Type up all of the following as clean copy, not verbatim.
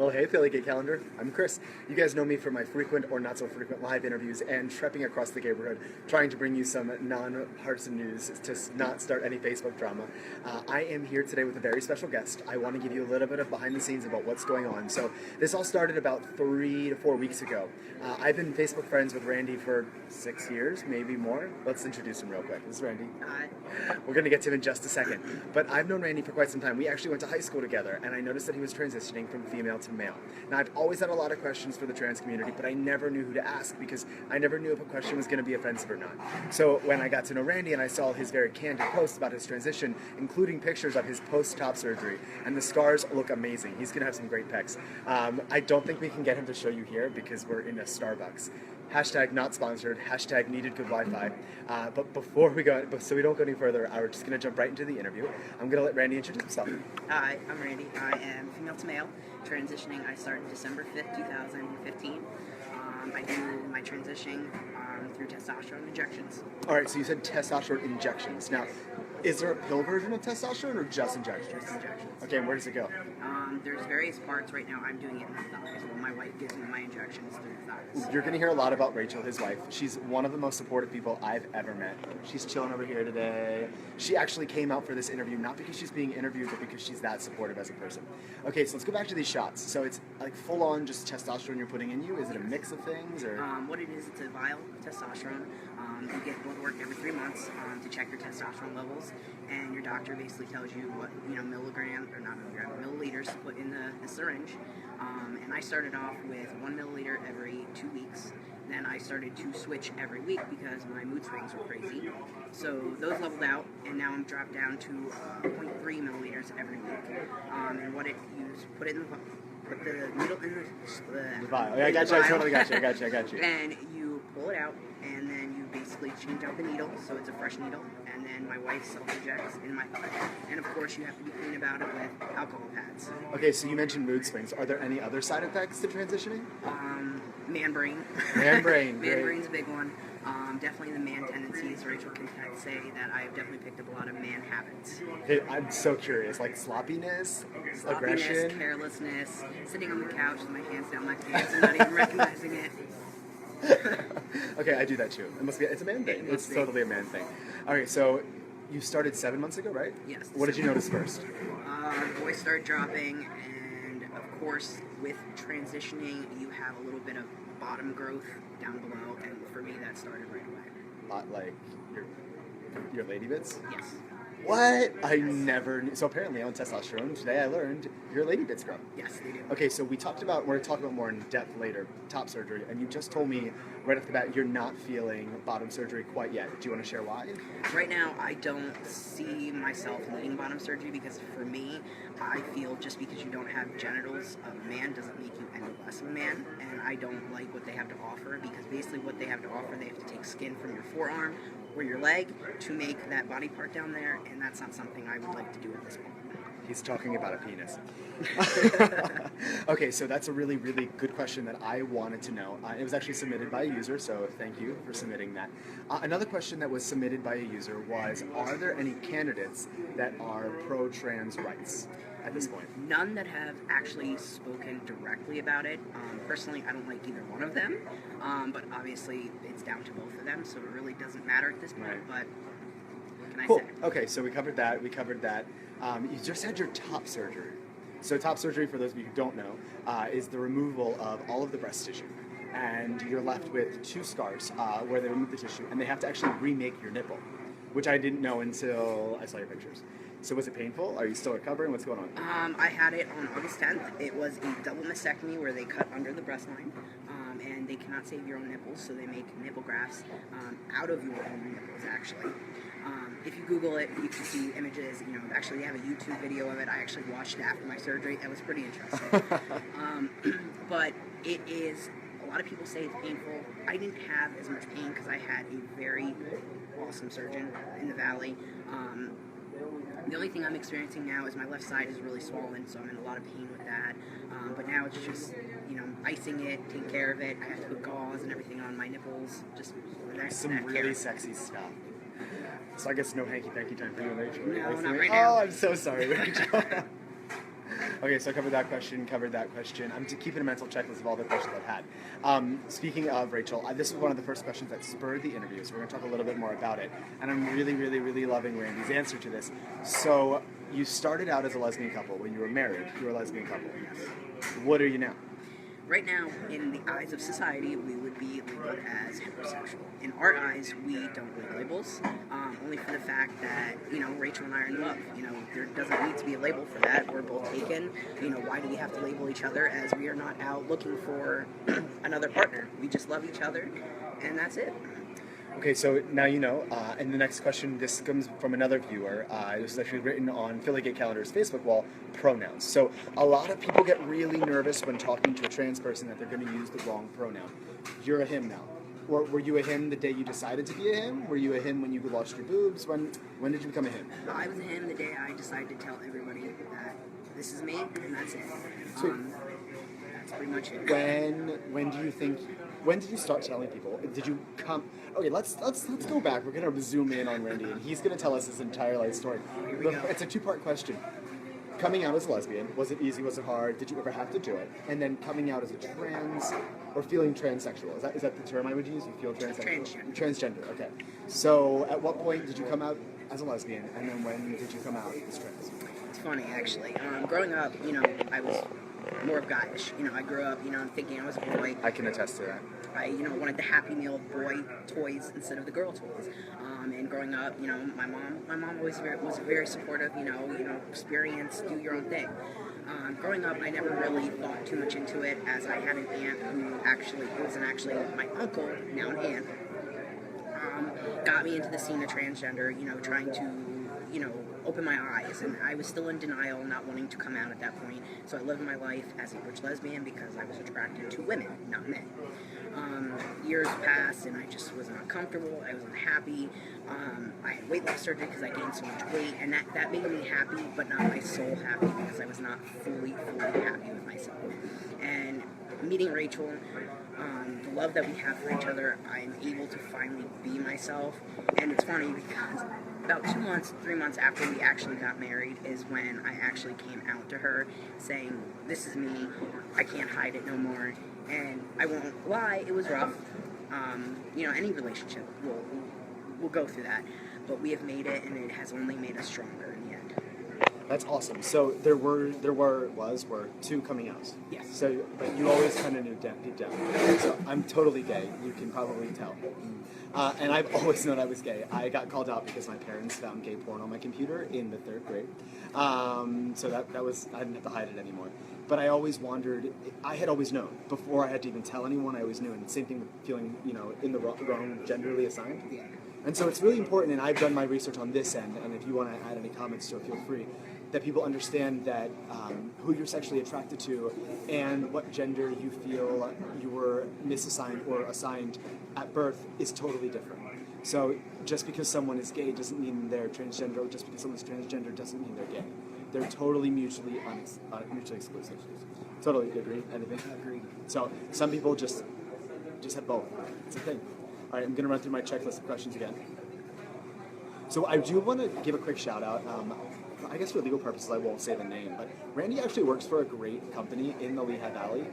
Well, hey, Philly Gay Calendar. I'm Chris. You guys know me for my frequent or not so frequent live interviews and trepping across the neighborhood, trying to bring you some non-partisan news to not start any Facebook drama. I am here today with a very special guest. I want to give you a little bit of behind the scenes about what's going on. So this all started about 3 to 4 weeks ago. I've been Facebook friends with Randy for 6 years, maybe more. Let's introduce him real quick. This is Randy. Hi. We're going to get to him in just a second. But I've known Randy for quite some time. We actually went to high school together, and I noticed that he was transitioning from female to male. Now, I've always had a lot of questions for the trans community, but I never knew who to ask because I never knew if a question was going to be offensive or not. So when I got to know Randy and I saw his very candid posts about his transition, including pictures of his post-top surgery, and the scars look amazing. He's going to have some great pecs. I don't think we can get him to show you here because we're in a Starbucks. Hashtag not sponsored, hashtag needed good Wi-Fi. But before we go, so we don't go any further, we're just going to jump right into the interview. I'm going to let Randy introduce himself. Hi, I'm Randy. I am female to male. Transitioning, I started December 5th, 2015. I do my transitioning through testosterone injections. All right, so you said testosterone injections. Now, is there a pill version of testosterone or just injections? Just injections. Okay, and where does it go? There's various parts. Right now, I'm doing it in the thighs. Well, my wife gives me my injections through the thighs. You're going to hear a lot about Rachel, his wife. She's one of the most supportive people I've ever met. She's chilling over here today. She actually came out for this interview, not because she's being interviewed, but because she's that supportive as a person. Okay, so let's go back to these shots. So it's like full-on just testosterone you're putting in you? Is it a mix of things? Or What it is, it's a vial of testosterone. You get blood work every 3 months to check your testosterone levels, and your doctor basically tells you what milliliters to put in the syringe. And I started off with 1 milliliter every 2 weeks. Then I started to switch every week because my mood swings were crazy. So those leveled out, and now I'm dropped down to 0.3 milliliters every week. And what it put it in put the needle in the vial. Yeah, I got you. I totally got you. I got you. And you pull it out, and then you basically change out the needle, so it's a fresh needle. And then my wife self-injects in my thigh. And of course, you have to be clean about it with alcohol pads. Okay, so you mentioned mood swings. Are there any other side effects to transitioning? Man brain. Man brain. Man brain's a big one. Definitely the man tendencies. Rachel can say that I've definitely picked up a lot of man habits. I'm so curious, like sloppiness, aggression, carelessness, sitting on the couch with my hands down my pants and not even recognizing it. Okay, I do that too. It's a man thing. It's totally a man thing. All right, so you started 7 months ago, right? Yes. What did you notice first? Voice started dropping, and of course, with transitioning, you have a little bit of bottom growth down below, and for me, that started right away. Like your lady bits? Yes. What? I never knew. So apparently on testosterone, today I learned your lady bits grow. Yes, they do. Okay, so we're going to talk about more in depth later, top surgery, and you just told me right off the bat you're not feeling bottom surgery quite yet. Do you want to share why? Right now, I don't see myself needing bottom surgery because for me, I feel just because you don't have genitals of a man doesn't make you any less of a man, and I don't like what they have to offer because basically what they have to offer, they have to take skin from your forearm or your leg to make that body part down there, and that's not something I would like to do at this point. He's talking about a penis. Okay, so that's a really, really good question that I wanted to know. It was actually submitted by a user, so thank you for submitting that. Another question that was submitted by a user was, are there any candidates that are pro-trans rights at this point? None that have actually spoken directly about it. Personally, I don't like either one of them, but obviously it's down to both of them, so it really doesn't matter at this point, right. But what can I Cool. say? Okay, so we covered that. You just had your top surgery. So top surgery, for those of you who don't know, is the removal of all of the breast tissue. And you're left with 2 scars where they remove the tissue, and they have to actually remake your nipple, which I didn't know until I saw your pictures. So was it painful? Are you still recovering? What's going on? I had it on August 10th. It was a double mastectomy where they cut under the breast line, and they cannot save your own nipples, so they make nipple grafts out of your own nipples, actually. If you Google it, you can see images. Actually, they have a YouTube video of it. I actually watched it after my surgery. It was pretty interesting. But it is, a lot of people say it's painful. I didn't have as much pain because I had a very awesome surgeon in the Valley. The only thing I'm experiencing now is my left side is really swollen, so I'm in a lot of pain with that. But now it's just, icing it, taking care of it. I have to put gauze and everything on my nipples. Just some really sexy stuff. So I guess no hanky-panky time for you and Rachel. No, not right now. now. Oh, I'm so sorry, Rachel. Okay, so I covered that question. I'm keeping a mental checklist of all the questions I've had. Speaking of Rachel, this was one of the first questions that spurred the interview, so we're going to talk a little bit more about it. And I'm really, really, really loving Randy's answer to this. So you started out as a lesbian couple. When you were married, you were a lesbian couple. Yes. What are you now? Right now, in the eyes of society, we would be labeled as heterosexual. In our eyes, we don't like labels, only for the fact that, Rachel and I are in love. There doesn't need to be a label for that. We're both taken. Why do we have to label each other, as we are not out looking for another partner? We just love each other, and that's it. Okay, so now you know, and the next question, this comes from another viewer. This is actually written on Philly Gay Calendar's Facebook wall, pronouns. So a lot of people get really nervous when talking to a trans person that they're going to use the wrong pronoun. You're a him now. Or were you a him the day you decided to be a him? Were you a him when you lost your boobs? When did you become a him? I was a him the day I decided to tell everybody that this is me, and that's it. Sweet. That's pretty much it. When did you start telling people? Did you come? Okay, let's go back. We're gonna zoom in on Randy, and he's gonna tell us his entire life story. Here we go. It's a two-part question. Coming out as a lesbian, was it easy? Was it hard? Did you ever have to do it? And then coming out as a trans, or feeling transsexual. Is that the term I would use? You feel transsexual? Transgender. Okay. So at what point did you come out as a lesbian, and then when did you come out as trans? It's funny, actually. Growing up, I was more of guyish. I grew up, thinking I was a boy. I can attest to that. I, wanted the Happy Meal boy toys instead of the girl toys. And growing up, my mom always was very supportive. Experience, do your own thing. Growing up, I never really thought too much into it, as I had an aunt who wasn't actually my uncle, now an aunt, got me into the scene of transgender. Trying to, open my eyes, and I was still in denial, not wanting to come out at that point. So I lived my life as a butch lesbian because I was attracted to women, not men. Years passed, and I just was not comfortable. I was unhappy. I had weight loss surgery because I gained so much weight, and that made me happy, but not my soul happy, because I was not fully happy with myself. And meeting Rachel, the love that we have for each other, I'm able to finally be myself. And it's funny because about 3 months after we actually got married is when I actually came out to her, saying, this is me, I can't hide it no more. And I won't lie, it was rough. Any relationship will go through that, but we have made it, and it has only made us stronger in the end. That's awesome. So there were 2 coming outs. Yes. So, but you always kind of knew deep down. So I'm totally gay. You can probably tell. And I've always known I was gay. I got called out because my parents found gay porn on my computer in the 3rd grade. So that was, I didn't have to hide it anymore. But I always wondered, I had always known. Before I had to even tell anyone, I always knew. And the same thing with feeling, in the wrong genderly assigned. Yeah. And so it's really important, and I've done my research on this end, and if you want to add any comments to it, feel free, that people understand that who you're sexually attracted to and what gender you feel you were misassigned or assigned at birth is totally different. So just because someone is gay doesn't mean they're transgender, or just because someone's transgender doesn't mean they're gay. They're totally mutually exclusive. Totally agree? Anything? Agreed. So some people just have both. It's a thing. All right, I'm going to run through my checklist of questions again. So I do want to give a quick shout out. I guess for legal purposes, I won't say the name, but Randy actually works for a great company in the Lehigh Valley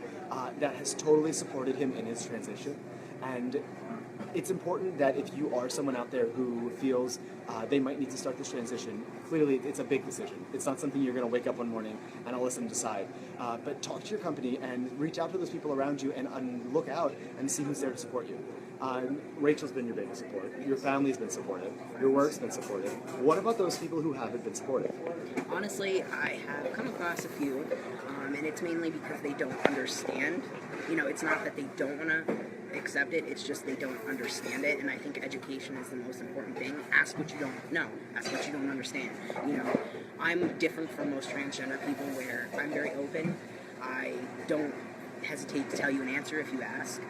that has totally supported him in his transition. And it's important that if you are someone out there who feels they might need to start this transition, clearly it's a big decision. It's not something you're going to wake up one morning and all of a sudden decide. But talk to your company and reach out to those people around you and look out and see who's there to support you. Rachel's been your biggest support. Your family's been supportive. Your work's been supportive. What about those people who haven't been supportive? Honestly, I have come across a few, and it's mainly because they don't understand. It's not that they don't want to accept it, it's just they don't understand it, and I think education is the most important thing. Ask what you don't know. Ask what you don't understand. I'm different from most transgender people where I'm very open. I don't hesitate to tell you an answer if you ask.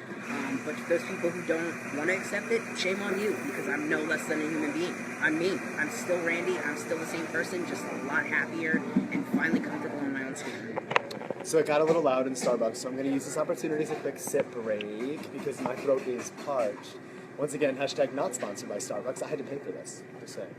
But for those people who don't want to accept it, shame on you, because I'm no less than a human being. I'm me. I'm still Randy. I'm still the same person, just a lot happier and finally comfortable in my own skin. So it got a little loud in Starbucks, so I'm going to use this opportunity as a quick sip break because my throat is parched. Once again, hashtag not sponsored by Starbucks. I had to pay for this, just saying.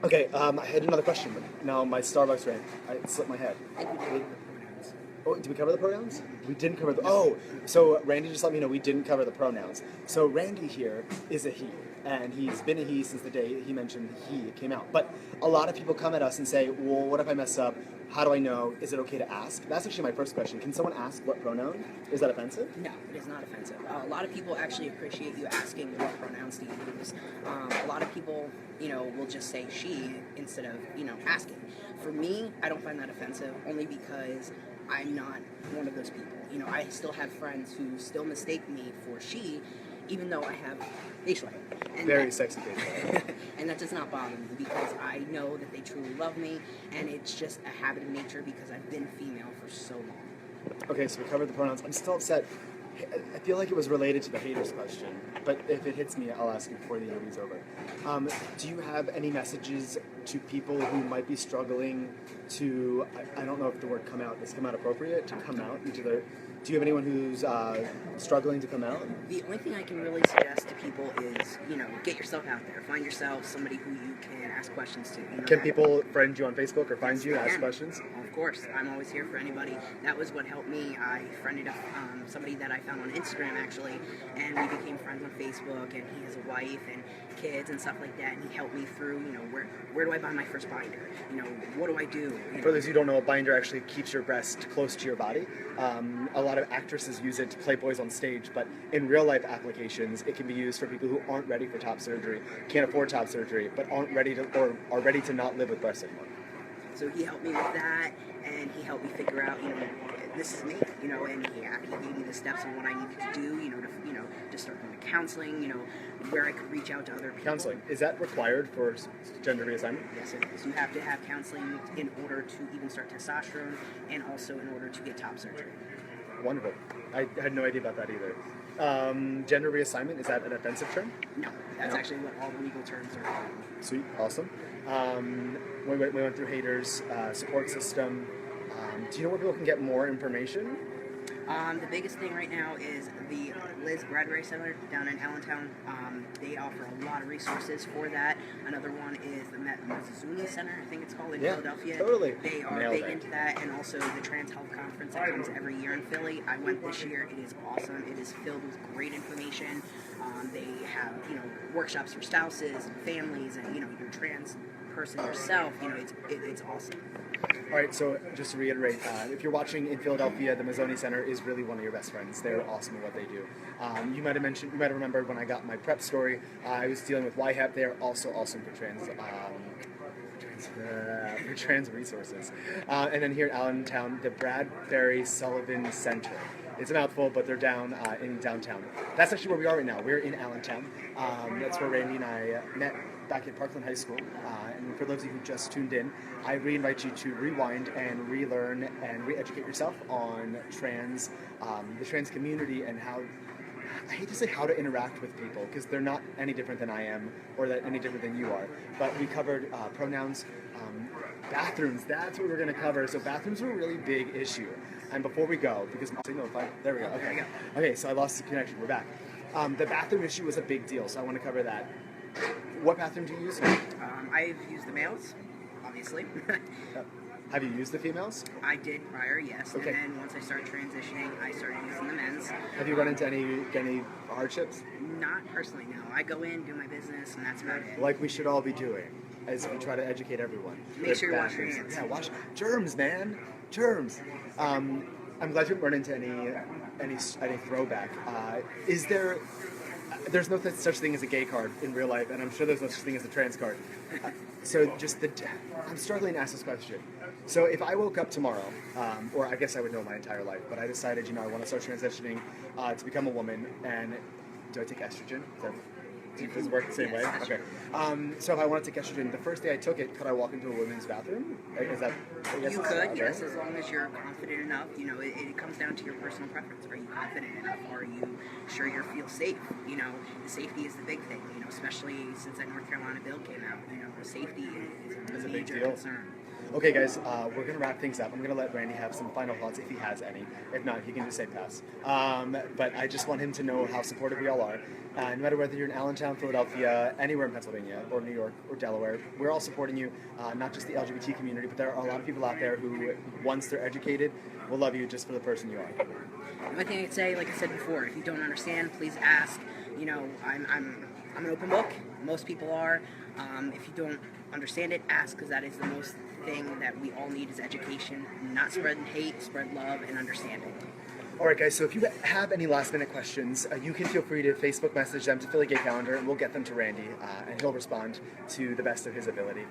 Okay, I had another question, but now my Starbucks ran. It slipped my head. I think we did the pronouns. Oh, did we cover the pronouns? We didn't cover the. Oh, so Randy just let me know we didn't cover the pronouns. So Randy here is a he, and he's been a he since the day he mentioned he came out. But a lot of people come at us and say, well, what if I mess up? How do I know? Is it okay to ask? That's actually my first question. Can someone ask what pronoun? Is that offensive? No, it is not offensive. A lot of people actually appreciate you asking what pronouns do you use. A lot of people, will just say she instead of, asking. For me, I don't find that offensive only because I'm not one of those people. I still have friends who still mistake me for she, even though I have facial hair. And Very sexy facial hair. And that does not bother me because I know that they truly love me, and it's just a habit of nature because I've been female for so long. Okay, so we covered the pronouns. I'm still upset. I feel like it was related to the haters question, but if it hits me, I'll ask you before the interview's over. Do you have any messages to people who might be struggling to, I don't know if the word come out, is come out appropriate, to come out into their, do you have anyone who's struggling to come out? The only thing I can really suggest to people is, get yourself out there. Find yourself somebody who you can ask questions to. Can people friend you on Facebook or find you, ask questions? Of course. I'm always here for anybody. That was what helped me. I friended somebody that I found on Instagram, actually, and we became friends on Facebook, and he has a wife and kids and stuff like that, and he helped me through, where do I buy my first binder? What do I do? For those who don't know, a binder actually keeps your breast close to your body. A lot of actresses use it to play boys on stage, but in real life applications, it can be used for people who aren't ready for top surgery, can't afford top surgery, but aren't ready to, or are ready to not live with breasts anymore. So he helped me with that, and he helped me figure out, this is me, and he gave me the steps on what I needed to do, to start going to counseling, where I could reach out to other people. Counseling, is that required for gender reassignment? Yes, it is. You have to have counseling in order to even start testosterone, and also in order to get top surgery. Wonderful. I had no idea about that either. Gender reassignment, is that an offensive term? No, that's actually what all the legal terms are called. Sweet, awesome. We went through haters, support system. Do you know where people can get more information? The biggest thing right now is the Bradbury-Sullivan down in Allentown. They offer a lot of resources for that. Another one is the Mazzoni Center, I think it's called, in Philadelphia. Totally. They are big into that, and also the Trans Health Conference that comes every year in Philly. I went this year. It is awesome. It is filled with great information. They have, workshops for spouses and families, and, you're trans person yourself. It's awesome. All right, so just to reiterate, if you're watching in Philadelphia, the Mazzoni Center is really one of your best friends. They're awesome at what they do. You might have remembered when I got my prep story, I was dealing with YHAP. They are also awesome for trans resources. And then here in Allentown, the Bradbury-Sullivan Center. It's a mouthful, but they're down in downtown. That's actually where we are right now. We're in Allentown. That's where Randy and I met back at Parkland High School. And for those of you who just tuned in, I re-invite you to rewind and relearn and re-educate yourself on the trans community, and how, I hate to say how to interact with people, because they're not any different than I am, or that any different than you are. But we covered pronouns, bathrooms, that's what we're going to cover. So bathrooms are a really big issue. And before we go, because my signal, there we go. Okay, so I lost the connection. We're back. The bathroom issue was a big deal, so I want to cover that. What bathroom do you use? I've used the males, obviously. Have you used the females? I did prior, yes. Okay. And then once I started transitioning, I started using the men's. Have you run into any hardships? Not personally, no. I go in, do my business, and that's about it. Like we should all be doing, as we try to educate everyone. Make sure you wash your hands. Yeah, wash germs, man. Germs. I'm glad you haven't run into any throwback. Is there? There's no such thing as a gay card in real life, and I'm sure there's no such thing as a trans card. I'm struggling to ask this question. So if I woke up tomorrow, or I guess I would know my entire life, but I decided, I want to start transitioning to become a woman, and do I take estrogen? Does it work the same way? Okay. So if I want to take estrogen, the first day I took it, could I walk into a women's bathroom? Is that? You could, yes, as long as you're confident enough. It comes down to your personal preference. Are you confident enough? Are you sure you feel safe? The safety is the big thing. Especially since that North Carolina bill came out. Safety is a major concern. Okay, guys, we're going to wrap things up. I'm going to let Randy have some final thoughts if he has any. If not, he can just say pass. But I just want him to know how supportive we all are. No matter whether you're in Allentown, Philadelphia, anywhere in Pennsylvania, or New York, or Delaware, we're all supporting you, not just the LGBT community, but there are a lot of people out there who, once they're educated, will love you just for the person you are. The only thing I'd say, like I said before, if you don't understand, please ask. You know, I'm an open book. Most people are. If you don't understand it, ask, because that is the most thing that we all need is education. Not spread hate, spread love and understanding. All right, guys, so if you have any last-minute questions, you can feel free to Facebook message them to Philly Gay Calendar, and we'll get them to Randy, and he'll respond to the best of his ability.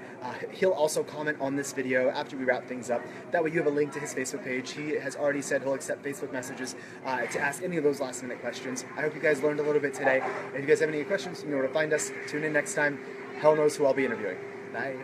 He'll also comment on this video after we wrap things up. That way you have a link to his Facebook page. He has already said he'll accept Facebook messages to ask any of those last-minute questions. I hope you guys learned a little bit today. If you guys have any questions, you know where to find us. Tune in next time. Hell knows who I'll be interviewing. Bye.